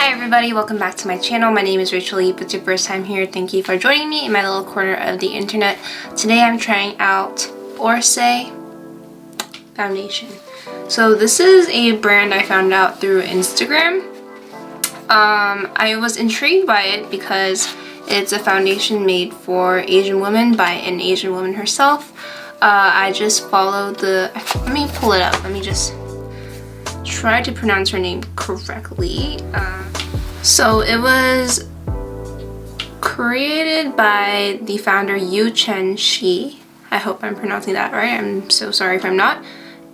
Hi everybody, welcome back to my channel. My name is Rachel. If it's your first time here, thank you for joining me in my little corner of the internet. Today I'm trying out Orcé foundation. So this is a brand I found out through Instagram. I was intrigued by it because it's a foundation made for Asian women by an Asian woman herself. I just followed let me pull it up. Let me just try to pronounce her name correctly. So it was created by the founder Yu Chen Shi. I hope I'm pronouncing that right. I'm so sorry if I'm not.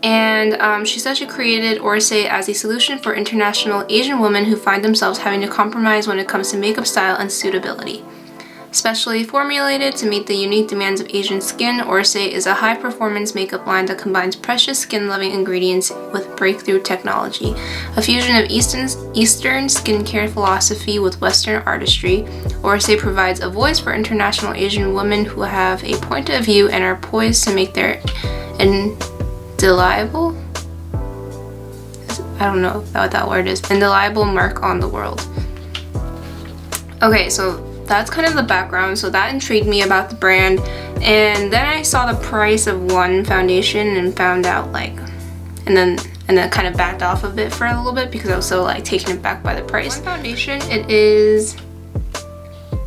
And she said she created Orcé as a solution for international Asian women who find themselves having to compromise when it comes to makeup style and suitability. Specially formulated to meet the unique demands of Asian skin, Orcé is a high-performance makeup line that combines precious skin-loving ingredients with breakthrough technology. A fusion of Eastern skincare philosophy with Western artistry, Orcé provides a voice for international Asian women who have a point of view and are poised to make their indelible mark on the world. Okay, so that's kind of the background, so that intrigued me about the brand. And then I saw the price of one foundation and found out and then kind of backed off of it for a little bit because I was so taken aback by the price. One foundation, it is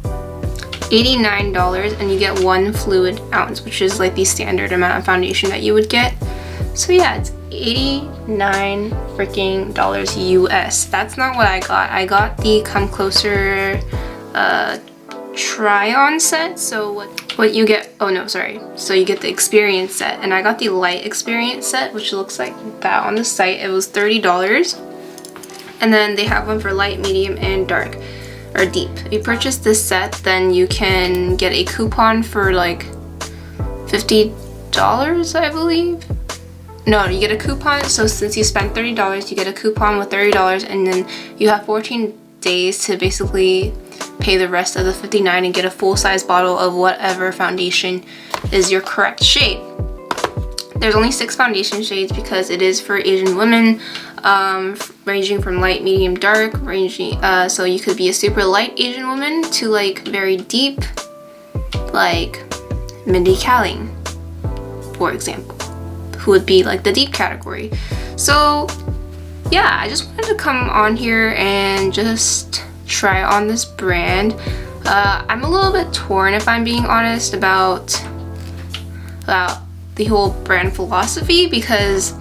$89 and you get 1 fluid ounce, which is the standard amount of foundation that you would get. So yeah, it's $89 freaking US. That's not what I got. I got the Come Closer try-on set. So what you get, so you get the experience set, and I got the light experience set, which looks like that on the site. It was $30, and then they have one for light, medium, and dark or deep. If you purchase this set, then you can get a coupon for $50, I believe. No, you get a coupon. So since you spend $30, you get a coupon with $30, and then you have 14 days to basically pay the rest of the $59 and get a full-size bottle of whatever foundation is your correct shade. There's only 6 foundation shades because it is for Asian women, ranging from light, medium, dark, so you could be a super light Asian woman to very deep, Mindy Kaling, for example, who would be the deep category. So yeah, I just wanted to come on here and just try on this brand. I'm a little bit torn, if I'm being honest, about the whole brand philosophy, because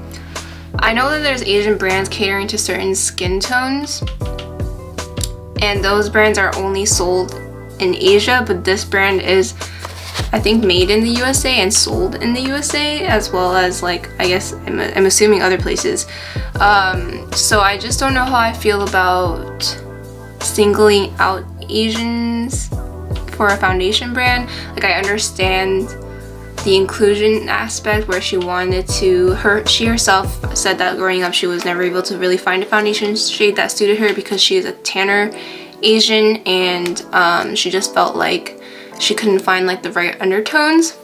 I know that there's Asian brands catering to certain skin tones, and those brands are only sold in Asia, but this brand is, I think, made in the USA and sold in the USA, as well as I guess I'm assuming other places. So I just don't know how I feel about singling out Asians for a foundation brand. I understand the inclusion aspect where she wanted to, she herself said that growing up she was never able to really find a foundation shade that suited her because she is a tanner Asian, and she just felt she couldn't find the right undertones.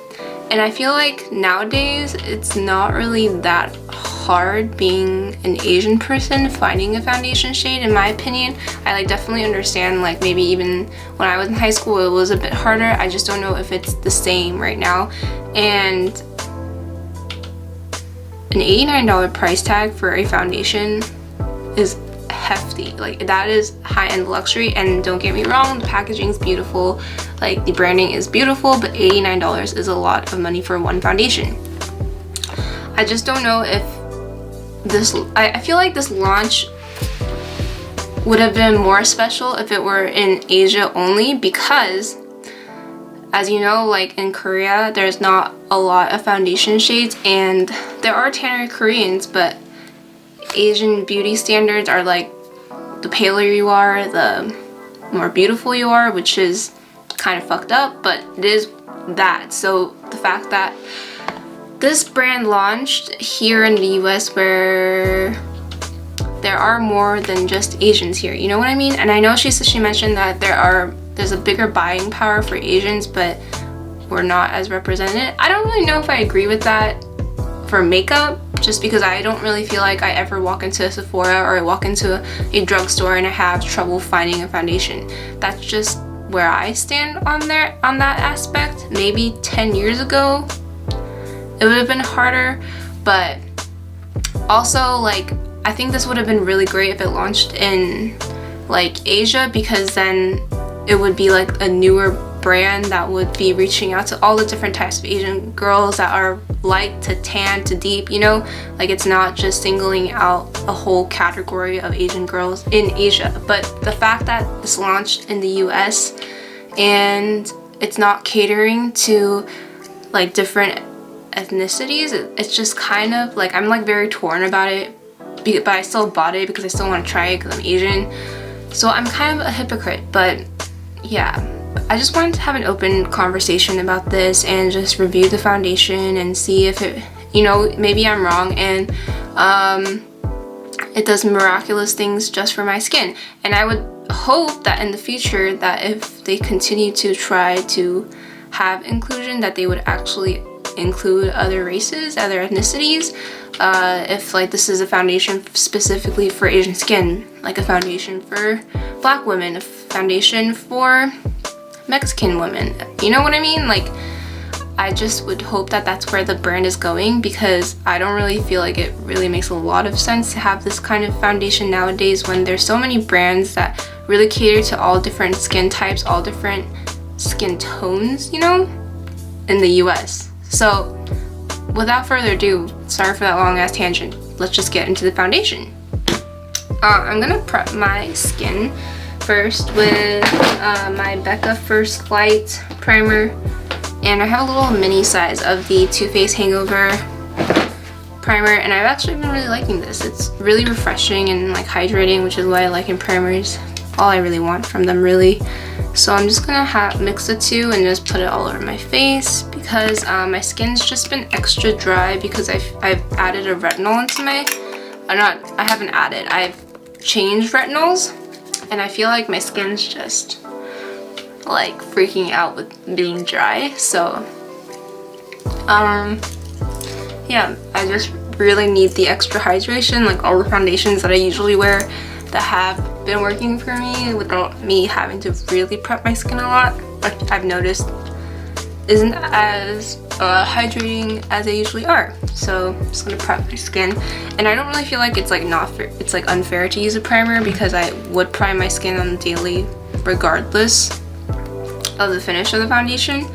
And I feel nowadays it's not really that hard being an Asian person finding a foundation shade, in my opinion. I definitely understand maybe even when I was in high school it was a bit harder. I just don't know if it's the same right now. And an $89 price tag for a foundation is hefty. That is high-end luxury, and don't get me wrong, the packaging is beautiful, the branding is beautiful, but $89 is a lot of money for one foundation. I just don't know if this, I feel this launch would have been more special if it were in Asia only, because as you know, in Korea there's not a lot of foundation shades, and there are tanner Koreans, but Asian beauty standards are the paler you are, the more beautiful you are, which is kind of fucked up, but it is that. So the fact that this brand launched here in the US, where there are more than just Asians here, you know what I mean? And I know she mentioned that there's a bigger buying power for Asians, but we're not as represented. I don't really know if I agree with that for makeup, just because I don't really feel like I ever walk into a Sephora or I walk into a drugstore and I have trouble finding a foundation. That's just where I stand on that aspect. Maybe 10 years ago it would have been harder, but also like I think this would have been really great if it launched in like Asia, because then it would be like a newer brand that would be reaching out to all the different types of Asian girls that are light to tan to deep, you know, like it's not just singling out a whole category of Asian girls in Asia. But the fact that this launched in the US and it's not catering to like different ethnicities, it's just kind of like, I'm like very torn about it, but I still bought it because I still want to try it because I'm Asian. So I'm kind of a hypocrite. But yeah, I just wanted to have an open conversation about this and just review the foundation and see if it, you know, maybe I'm wrong and it does miraculous things just for my skin. And I would hope that in the future that if they continue to try to have inclusion, that they would actually include other races, other ethnicities. If like this is a foundation specifically for Asian skin, like a foundation for Black women, a foundation for Mexican women, you know what I mean? Like I just would hope that that's where the brand is going, because I don't really feel like it really makes a lot of sense to have this kind of foundation nowadays when there's so many brands that really cater to all different skin types, all different skin tones, you know, in the US. So without further ado, sorry for that long ass tangent, let's just get into the foundation. I'm gonna prep my skin first with my Becca First Light primer, and I have a little mini size of the Too Faced Hangover primer, and I've actually been really liking this. It's really refreshing and like hydrating, which is why I like in primers. All I really want from them, really. So I'm just gonna mix the two and just put it all over my face, because my skin's just been extra dry because I've added a retinol into my, I've changed retinols, and I feel like my skin's just like freaking out with being dry. So yeah, I just really need the extra hydration. Like all the foundations that I usually wear that have been working for me without me having to really prep my skin a lot, I've noticed isn't as hydrating as they usually are. So I'm just gonna prep my skin, and I don't really feel like it's like it's like unfair to use a primer, because I would prime my skin on the daily regardless of the finish of the foundation.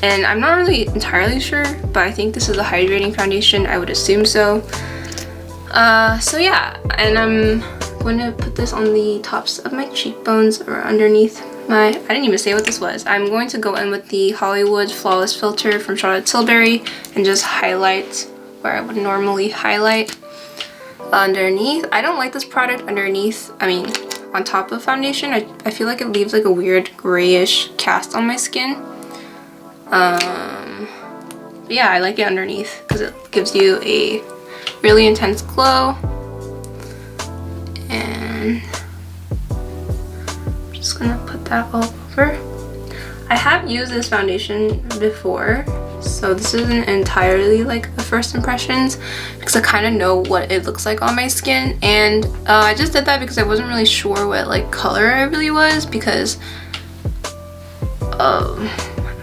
And I'm not really entirely sure, but I think this is a hydrating foundation. I would assume so. So yeah, and I'm going to put this on the tops of my cheekbones or underneath my, I didn't even say what this was. I'm going to go in with the Hollywood Flawless Filter from Charlotte Tilbury and just highlight where I would normally highlight underneath. I don't like this product underneath, I mean on top of foundation. I feel like it leaves like a weird grayish cast on my skin. But yeah, I like it underneath because it gives you a really intense glow. And I'm just gonna put that all over. I have used this foundation before, so this isn't entirely like a first impressions, because I kind of know what it looks like on my skin. And I just did that because I wasn't really sure what like color I really was, because I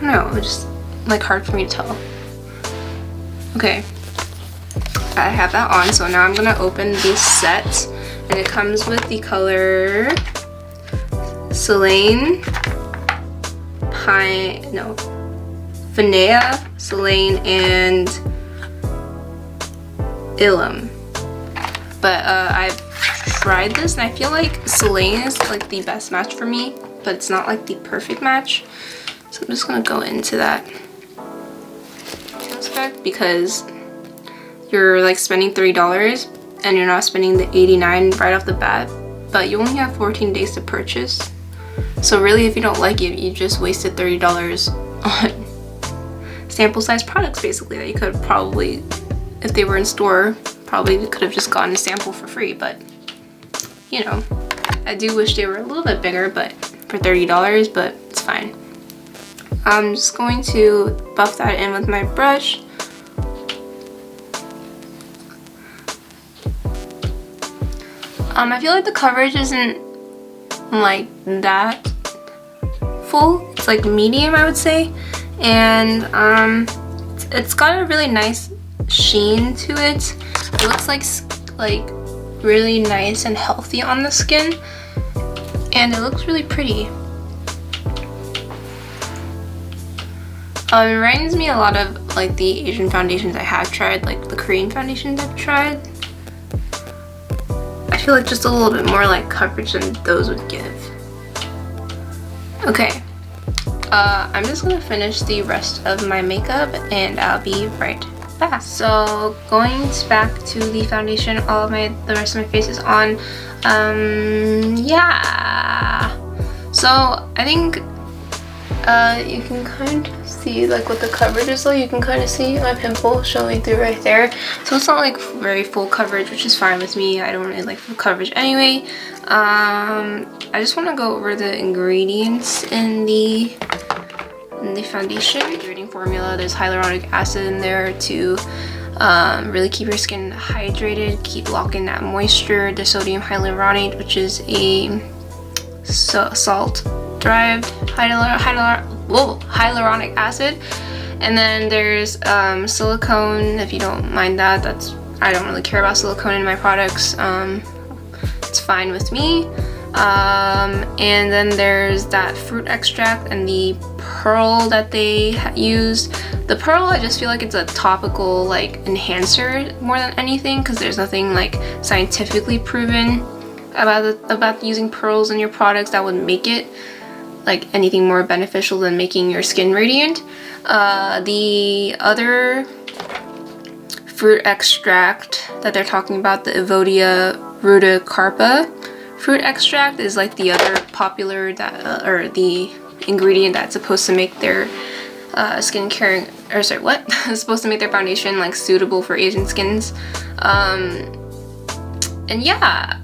don't know, it's just like hard for me to tell. Okay, I have that on, so now I'm gonna open the set. And it comes with the color Selene, Finea, Selene, and Ilum. But I've tried this and I feel like Selene is like the best match for me, but it's not like the perfect match. So I'm just gonna go into that aspect, because you're like spending $30 and you're not spending the $89 right off the bat, but you only have 14 days to purchase. So really, if you don't like it, you just wasted $30 on sample size products basically that you could probably, if they were in store, probably could have just gotten a sample for free. But you know, I do wish they were a little bit bigger, but for $30, but it's fine. I'm just going to buff that in with my brush. I feel like the coverage isn't like that full. It's like medium, I would say, and it's got a really nice sheen to it. It looks like really nice and healthy on the skin, and it looks really pretty. It reminds me a lot of like the Asian foundations I have tried, like the Korean foundations I've tried. I feel like just a little bit more like coverage than those would give. Okay, I'm just gonna finish the rest of my makeup and I'll be right back. So going back to the foundation, the rest of my face is on. Yeah. So I think you can kind of see like what the coverage is like. You can kind of see my pimple showing through right there. So it's not like very full coverage, which is fine with me. I don't really like full coverage anyway. I just want to go over the ingredients in the foundation. Hydrating formula. There's hyaluronic acid in there to really keep your skin hydrated, keep locking that moisture. The sodium hyaluronate, which is a salt-derived hyaluronic acid, and then there's silicone. If you don't mind that, I don't really care about silicone in my products. It's fine with me. And then there's that fruit extract and the pearl that they use. The pearl, I just feel like it's a topical like enhancer more than anything, because there's nothing like scientifically proven about using pearls in your products that would make it like anything more beneficial than making your skin radiant. The other fruit extract that they're talking about, the Evodia rutacarpa fruit extract, is like the other popular or the ingredient that's supposed to make their skincare, or sorry, what? It's supposed to make their foundation like suitable for Asian skins. And yeah,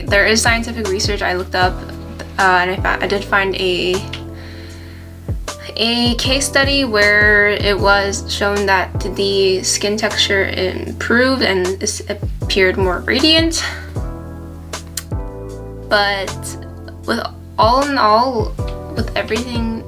there is scientific research I looked up, and I did find a case study where it was shown that the skin texture improved and it appeared more radiant. But with all in all, with everything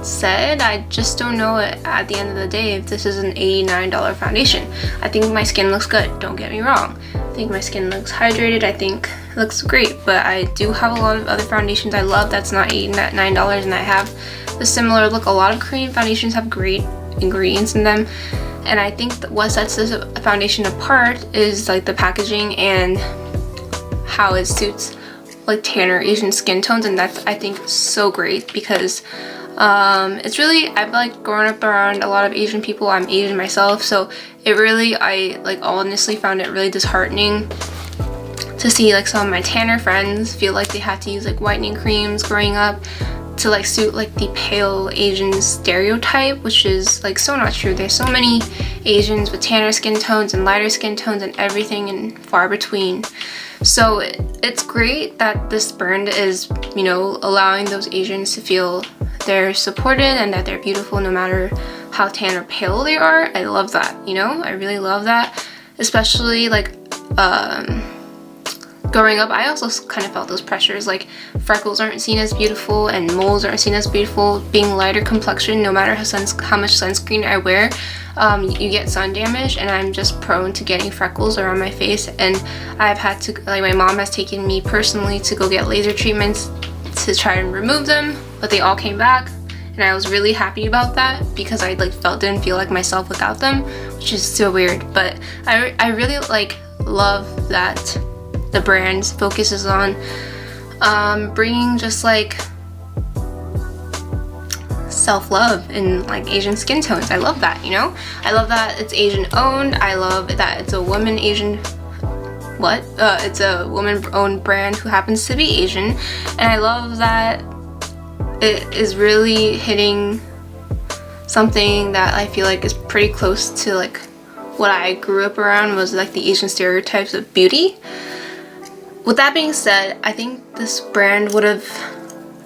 said, I just don't know at the end of the day if this is an $89 foundation. I think my skin looks good, don't get me wrong. I think my skin looks hydrated, I think it looks great, but I do have a lot of other foundations I love that's not $89, and I have a similar look. A lot of Korean foundations have great ingredients in them, and I think that what sets this foundation apart is like the packaging and how it suits like tanner Asian skin tones, and that's, I think, so great, because it's really, I've like grown up around a lot of Asian people. I'm Asian myself, so it really, I like honestly found it really disheartening to see like some of my tanner friends feel like they had to use like whitening creams growing up to like suit like the pale Asian stereotype, which is like so not true. There's so many Asians with tanner skin tones and lighter skin tones and everything in far between. So it's great that this brand is, you know, allowing those Asians to feel they're supported and that they're beautiful no matter how tan or pale they are. I love that, you know, I really love that. Especially like growing up, I also kind of felt those pressures, like freckles aren't seen as beautiful and moles aren't seen as beautiful. Being lighter complexion, no matter how much sunscreen I wear, you get sun damage, and I'm just prone to getting freckles around my face, and I've had to, like, my mom has taken me personally to go get laser treatments to try and remove them, but they all came back, and I was really happy about that because I like didn't feel like myself without them, which is so weird. But I really like love that the brand focuses on bringing just like self-love in like Asian skin tones. I love that, you know? I love that it's Asian owned. I love that it's a woman it's a woman-owned brand who happens to be Asian, and I love that it is really hitting something that I feel like is pretty close to like what I grew up around, was like the Asian stereotypes of beauty. With that being said, I think this brand would have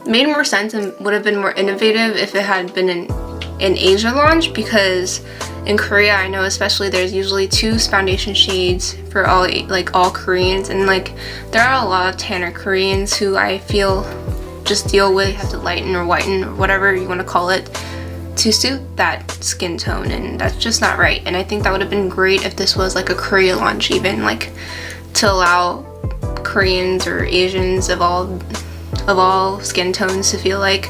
made more sense and would have been more innovative if it had been an Asia launch, because in Korea, I know especially there's usually 2 foundation shades for all Koreans, and like there are a lot of tanner Koreans who I feel just deal with have to lighten or whiten or whatever you want to call it to suit that skin tone, and that's just not right. And I think that would have been great if this was like a Korea launch, even like to allow Koreans or Asians of all skin tones to feel like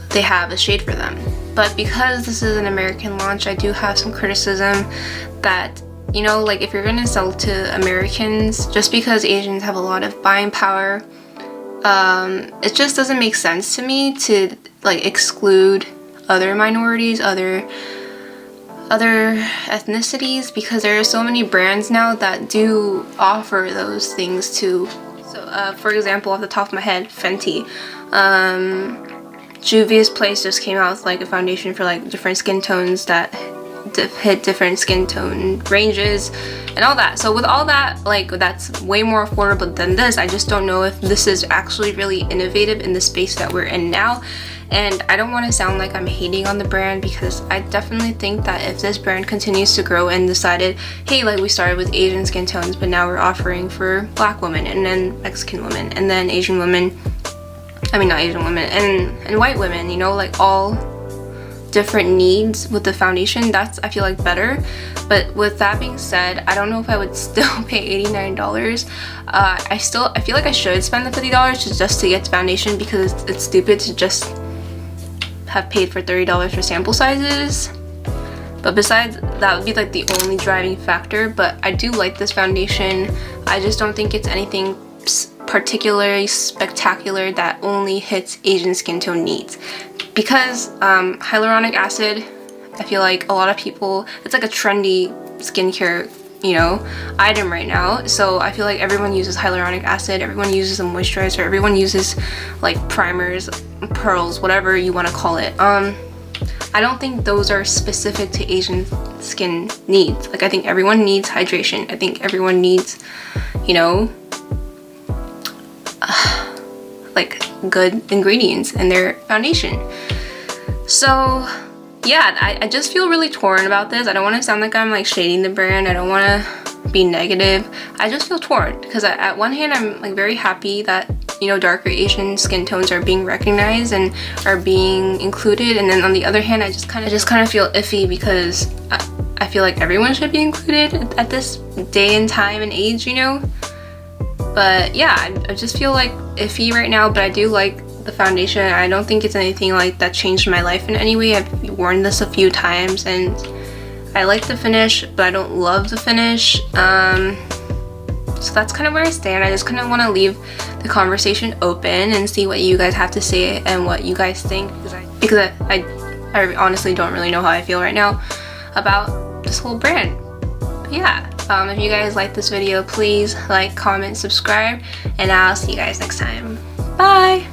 they have a shade for them. But because this is an American launch, I do have some criticism that, you know, like if you're gonna sell to Americans, just because Asians have a lot of buying power, it just doesn't make sense to me to like exclude other minorities, other ethnicities, because there are so many brands now that do offer those things too. So for example, off the top of my head, Fenty. Juvia's Place just came out with like a foundation for like different skin tones that hit different skin tone ranges and all that. So with all that, like that's way more affordable than this. I just don't know if this is actually really innovative in the space that we're in now. And I don't want to sound like I'm hating on the brand, because I definitely think that if this brand continues to grow and decided, hey, like we started with Asian skin tones, but now we're offering for Black women, and then Mexican women, and then Asian women, I mean not Asian women, and white women, you know, like all different needs with the foundation, that's I feel like better. But with that being said, I don't know if I would still pay $89. I feel like I should spend the $50 just to get the foundation, because it's stupid to just have paid for $30 for sample sizes. But besides, that would be like the only driving factor. But I do like this foundation. I just don't think it's anything particularly spectacular that only hits Asian skin tone needs. Because hyaluronic acid, I feel like a lot of people, it's like a trendy skincare, you know, item right now. So I feel like everyone uses hyaluronic acid, everyone uses a moisturizer, everyone uses like primers, pearls, whatever you want to call it. I don't think those are specific to Asian skin needs. Like I think everyone needs hydration. I think everyone needs, you know, like good ingredients in their foundation. So yeah, I just feel really torn about this. I don't want to sound like I'm like shading the brand. I don't want to be negative. I just feel torn, because at one hand I'm like very happy that, you know, darker Asian skin tones are being recognized and are being included, and then on the other hand I just kind of feel iffy, because I feel like everyone should be included at this day and time and age, you know. But yeah, I just feel like iffy right now. But I do like the foundation. I don't think it's anything like that changed my life in any way. I've worn this a few times and I like the finish, but I don't love the finish. So that's kind of where I stand. I just kind of want to leave the conversation open and see what you guys have to say and what you guys think, because I honestly don't really know how I feel right now about this whole brand. But yeah, if you guys like this video, please like, comment, subscribe, and I'll see you guys next time. Bye!